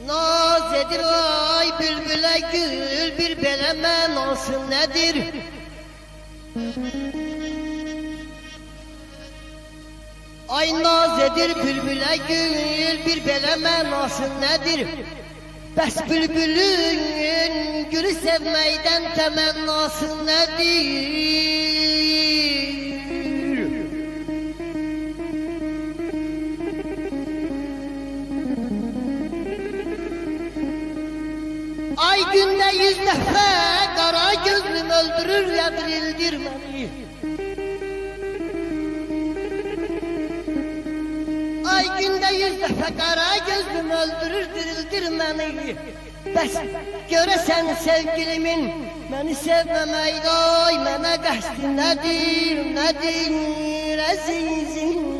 Naz edir ay bülbüle gül, bir belemen olsun nedir? Ay naz edir bülbüle gül, bir belemen olsun nedir? Bəs bülbülün gülü sevməkdən təmənnası nədir? Ay günde 100 defa kara gözlüm öldürür ya dirildir beni. Ay günde 100 defa kara gözlüm öldürür dirildir beni. Bəs görəsən sevgilimin beni sevməməkdə ay mənə qəsdi nədir, nədir əzizim?